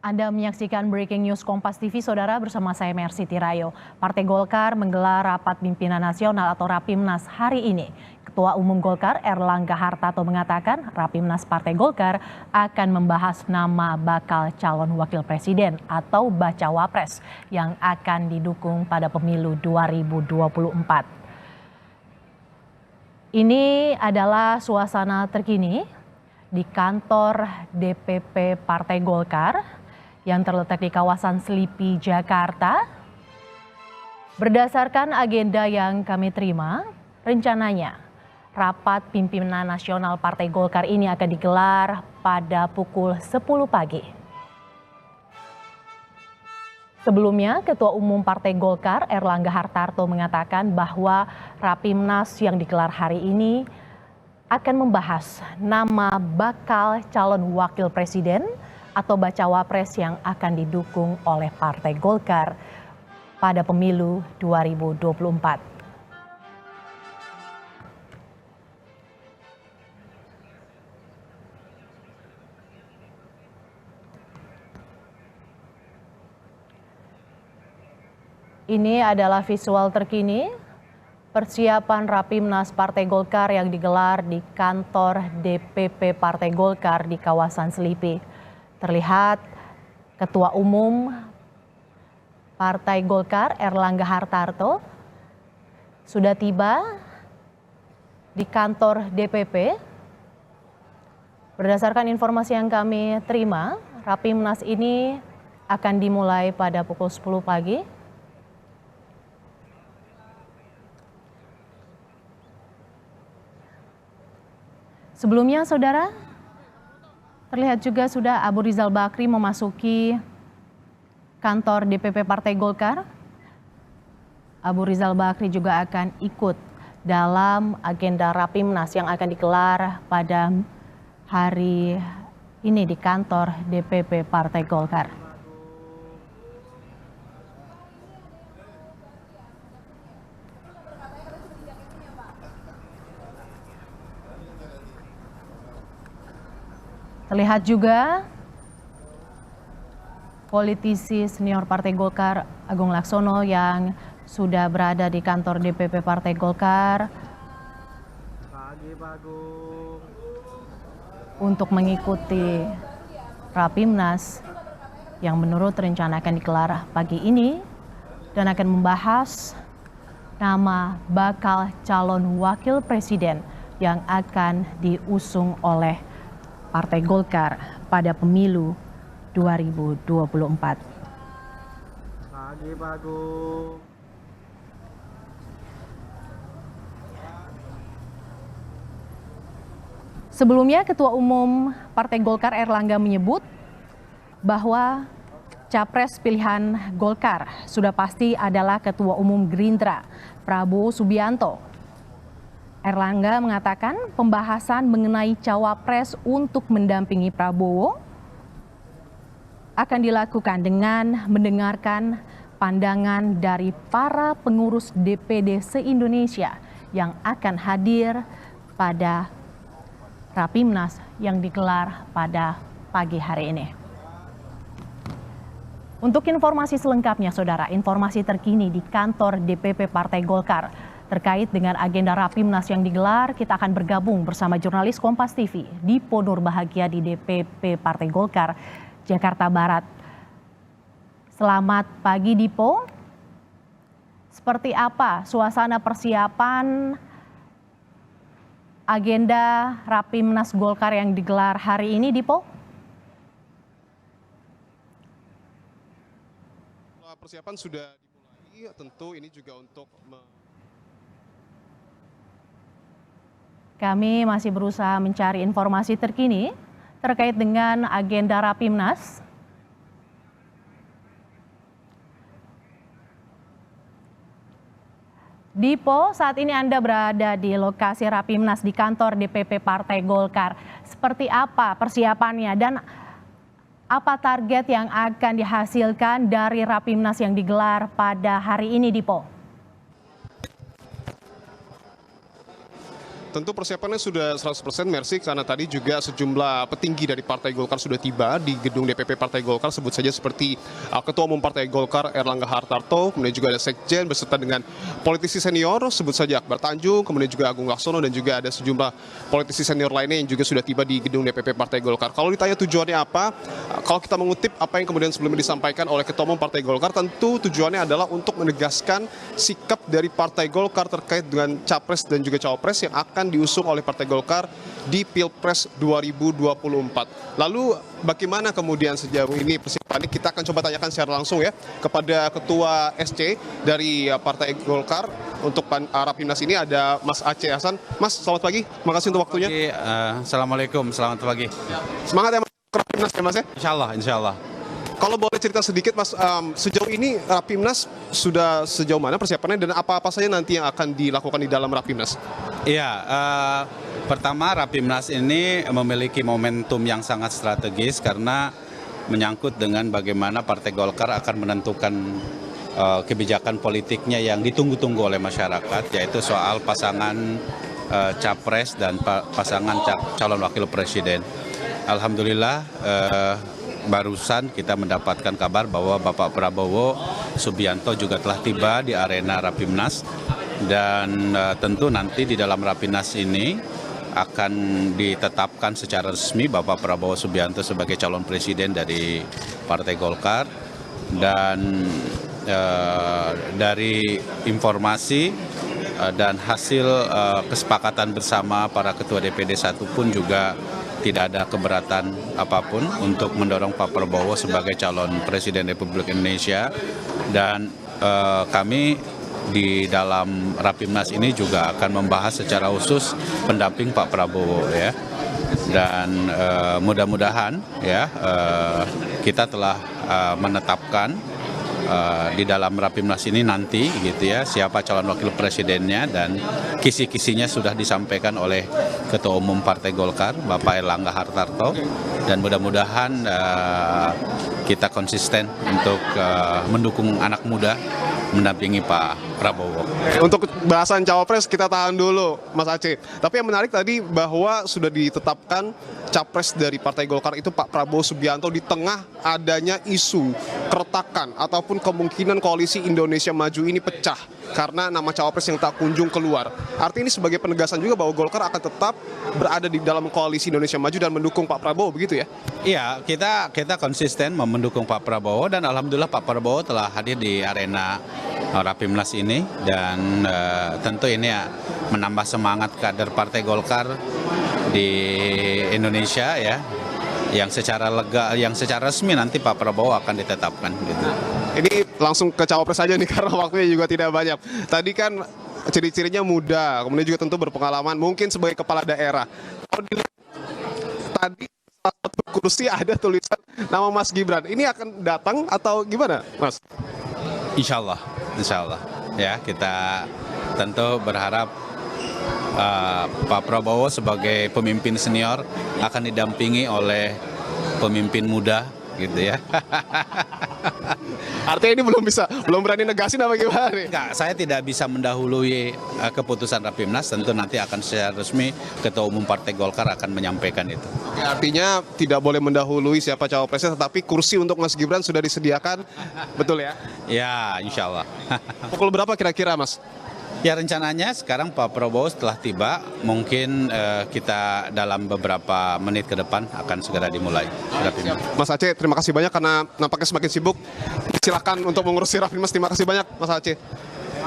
Anda menyaksikan Breaking News Kompas TV, Saudara, bersama saya Mercy Tirayo. Partai Golkar menggelar rapat pimpinan nasional atau Rapimnas hari ini. Ketua Umum Golkar Erlangga Hartarto mengatakan Rapimnas Partai Golkar akan membahas nama bakal calon wakil presiden atau bacawa pres yang akan didukung pada pemilu 2024. Ini adalah suasana terkini di kantor DPP Partai Golkar yang terletak di kawasan Selipi, Jakarta. Berdasarkan agenda yang kami terima, rencananya rapat pimpinan nasional Partai Golkar ini akan digelar pada pukul 10 pagi. Sebelumnya, Ketua Umum Partai Golkar Erlangga Hartarto mengatakan bahwa Rapimnas yang digelar hari ini akan membahas nama bakal calon wakil presiden atau bacawa pres yang akan didukung oleh Partai Golkar pada pemilu 2024. Ini adalah visual terkini persiapan Rapimnas Partai Golkar yang digelar di kantor DPP Partai Golkar di kawasan Selipi. Terlihat Ketua Umum Partai Golkar Erlangga Hartarto sudah tiba di kantor DPP. Berdasarkan informasi yang kami terima, Rapimnas ini akan dimulai pada pukul 10 pagi. Sebelumnya, Saudara, terlihat juga sudah Abu Rizal Bakri memasuki kantor DPP Partai Golkar. Abu Rizal Bakri juga akan ikut dalam agenda Rapimnas yang akan digelar pada hari ini di kantor DPP Partai Golkar. Terlihat juga politisi senior Partai Golkar Agung Laksono yang sudah berada di kantor DPP Partai Golkar untuk mengikuti Rapimnas yang menurut rencana akan digelar pagi ini dan akan membahas nama bakal calon wakil presiden yang akan diusung oleh Partai Golkar pada pemilu 2024. Sebelumnya, Ketua Umum Partai Golkar Erlangga menyebut bahwa capres pilihan Golkar sudah pasti adalah Ketua Umum Gerindra Prabowo Subianto. Erlangga mengatakan pembahasan mengenai cawapres untuk mendampingi Prabowo akan dilakukan dengan mendengarkan pandangan dari para pengurus DPD se-Indonesia yang akan hadir pada Rapimnas yang digelar pada pagi hari ini. Untuk informasi selengkapnya, Saudara, informasi terkini di kantor DPP Partai Golkar terkait dengan agenda Rapimnas yang digelar, kita akan bergabung bersama jurnalis Kompas TV Dipo Nurbahagia di DPP Partai Golkar, Jakarta Barat. Selamat pagi, Dipo. Seperti apa suasana persiapan agenda Rapimnas Golkar yang digelar hari ini, Dipo? Persiapan sudah dimulai, tentu ini juga untuk Kami masih berusaha mencari informasi terkini terkait dengan agenda Rapimnas. Dipo, saat ini Anda berada di lokasi Rapimnas di kantor DPP Partai Golkar. Seperti apa persiapannya dan apa target yang akan dihasilkan dari Rapimnas yang digelar pada hari ini, Dipo? Tentu persiapannya sudah 100% Mercy, karena tadi juga sejumlah petinggi dari Partai Golkar sudah tiba di gedung DPP Partai Golkar, sebut saja seperti Ketua Umum Partai Golkar Erlangga Hartarto, kemudian juga ada Sekjen beserta dengan politisi senior, sebut saja Akbar Tanjung, kemudian juga Agung Laksono, dan juga ada sejumlah politisi senior lainnya yang juga sudah tiba di gedung DPP Partai Golkar. Kalau ditanya tujuannya apa, kalau kita mengutip apa yang kemudian sebelumnya disampaikan oleh Ketua Umum Partai Golkar, tentu tujuannya adalah untuk menegaskan sikap dari Partai Golkar terkait dengan Capres dan juga Cawapres yang akan diusung oleh Partai Golkar di Pilpres 2024. Lalu bagaimana kemudian sejauh ini persiapannya? Kita akan coba tanyakan secara langsung ya kepada Ketua SC dari Partai Golkar. Untuk Rapimnas ini ada Mas Aceh Hasan. Mas, selamat pagi. Terima kasih untuk waktunya. Assalamualaikum, selamat pagi. Semangat ya Mas, ke Rapimnas ya Mas ya? Insya Allah. Kalau boleh cerita sedikit Mas, sejauh ini Rapimnas sudah sejauh mana persiapannya dan apa-apa saja nanti yang akan dilakukan di dalam Rapimnas? Iya, pertama Rapimnas ini memiliki momentum yang sangat strategis karena menyangkut dengan bagaimana Partai Golkar akan menentukan kebijakan politiknya yang ditunggu-tunggu oleh masyarakat, yaitu soal pasangan Capres dan pasangan calon wakil presiden. Alhamdulillah, barusan kita mendapatkan kabar bahwa Bapak Prabowo Subianto juga telah tiba di arena Rapimnas, dan tentu nanti di dalam Rapimnas ini akan ditetapkan secara resmi Bapak Prabowo Subianto sebagai calon presiden dari Partai Golkar. Dan dari informasi dan hasil kesepakatan bersama para ketua DPD 1 pun juga tidak ada keberatan apapun untuk mendorong Pak Prabowo sebagai calon Presiden Republik Indonesia. Dan kami di dalam Rapimnas ini juga akan membahas secara khusus pendamping Pak Prabowo ya. Dan mudah-mudahan ya kita telah menetapkan di dalam Rapimnas ini nanti gitu ya siapa calon wakil presidennya, dan kisi-kisinya sudah disampaikan oleh Ketua Umum Partai Golkar Bapak Erlangga Hartarto, dan mudah-mudahan kita konsisten untuk mendukung anak muda mendampingi Pak Prabowo. Untuk bahasan Cawapres kita tahan dulu Mas Aceh. Tapi yang menarik tadi bahwa sudah ditetapkan Capres dari Partai Golkar itu Pak Prabowo Subianto di tengah adanya isu keretakan ataupun kemungkinan koalisi Indonesia Maju ini pecah karena nama Cawapres yang tak kunjung keluar. Artinya ini sebagai penegasan juga bahwa Golkar akan tetap berada di dalam koalisi Indonesia Maju dan mendukung Pak Prabowo, begitu ya? Iya, kita konsisten mendukung Pak Prabowo, dan alhamdulillah Pak Prabowo telah hadir di arena Rapimnas ini, dan tentu ini ya menambah semangat kader Partai Golkar di Indonesia ya, yang secara lega, yang secara resmi nanti Pak Prabowo akan ditetapkan gitu. Ini langsung ke Cawapres saja nih karena waktunya juga tidak banyak. Tadi kan ciri-cirinya muda, kemudian juga tentu berpengalaman, mungkin sebagai kepala daerah. Kalau dilihat tadi satu kursi ada tulisan nama Mas Gibran, ini akan datang atau gimana Mas? Insya Allah ya, kita tentu berharap Pak Prabowo sebagai pemimpin senior akan didampingi oleh pemimpin muda gitu ya. Artinya ini belum berani negasin apa gimana nih? Enggak, saya tidak bisa mendahului keputusan Rapimnas, tentu nanti akan secara resmi Ketua Umum Partai Golkar akan menyampaikan itu. Oke, artinya tidak boleh mendahului siapa cawapresnya, tetapi kursi untuk Mas Gibran sudah disediakan, betul ya? Ya, insya Allah. Pukul berapa kira-kira Mas? Ya, rencananya sekarang Pak Prabowo setelah tiba, mungkin kita dalam beberapa menit ke depan akan segera dimulai. Mas Aceh, terima kasih banyak karena nampaknya semakin sibuk. Silakan untuk mengurusi Rapimnas. Terima kasih banyak Mas Aceh.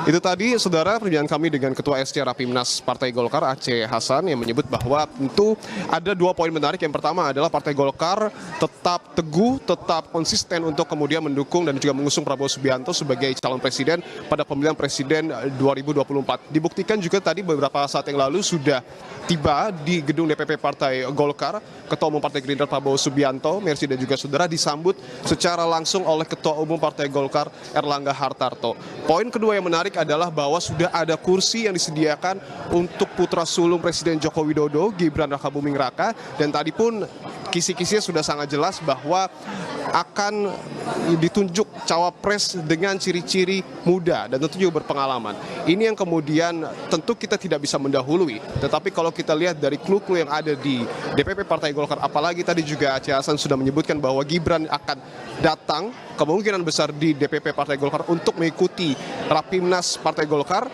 Itu tadi saudara perbincangan kami dengan Ketua SC Rapimnas Partai Golkar Aceh Hasan yang menyebut bahwa tentu ada dua poin menarik. Yang pertama adalah Partai Golkar tetap teguh, tetap konsisten untuk kemudian mendukung dan juga mengusung Prabowo Subianto sebagai calon presiden pada pemilihan presiden 2024. Dibuktikan juga tadi beberapa saat yang lalu sudah tiba di gedung DPP Partai Golkar Ketua Umum Partai Gerindra Prabowo Subianto, Mercy dan juga saudara disambut secara langsung oleh Ketua Umum Partai Golkar Erlangga Hartarto. Poin kedua yang menarik adalah bahwa sudah ada kursi yang disediakan untuk putra sulung Presiden Joko Widodo, Gibran Rakabuming Raka, dan tadi pun kisi-kisinya sudah sangat jelas bahwa akan ditunjuk cawapres dengan ciri-ciri muda dan tentu juga berpengalaman. Ini yang kemudian tentu kita tidak bisa mendahului. Tetapi kalau kita lihat dari clue-clue yang ada di DPP Partai Golkar, apalagi tadi juga Aceh Hasan sudah menyebutkan bahwa Gibran akan datang kemungkinan besar di DPP Partai Golkar untuk mengikuti Rapimnas Partai Golkar,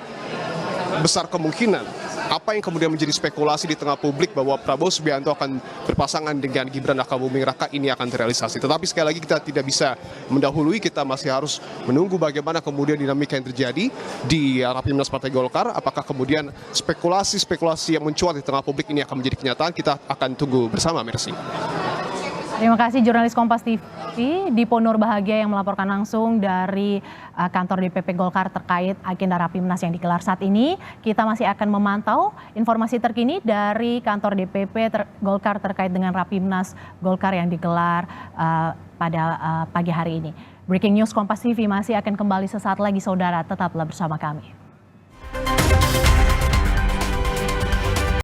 besar kemungkinan apa yang kemudian menjadi spekulasi di tengah publik bahwa Prabowo Subianto akan berpasangan dengan Gibran Rakabuming Raka ini akan terrealisasi. Tetapi sekali lagi kita tidak bisa mendahului, kita masih harus menunggu bagaimana kemudian dinamika yang terjadi di Rapimnas Partai Golkar. Apakah kemudian spekulasi-spekulasi yang mencuat di tengah publik ini akan menjadi kenyataan, kita akan tunggu bersama. Mersi. Terima kasih jurnalis Kompas TV Dipo Nurbahagia yang melaporkan langsung dari kantor DPP Golkar terkait agenda Rapimnas yang digelar saat ini. Kita masih akan memantau informasi terkini dari kantor DPP Golkar terkait dengan Rapimnas Golkar yang digelar pada pagi hari ini. Breaking News Kompas TV masih akan kembali sesaat lagi, saudara. Tetaplah bersama kami.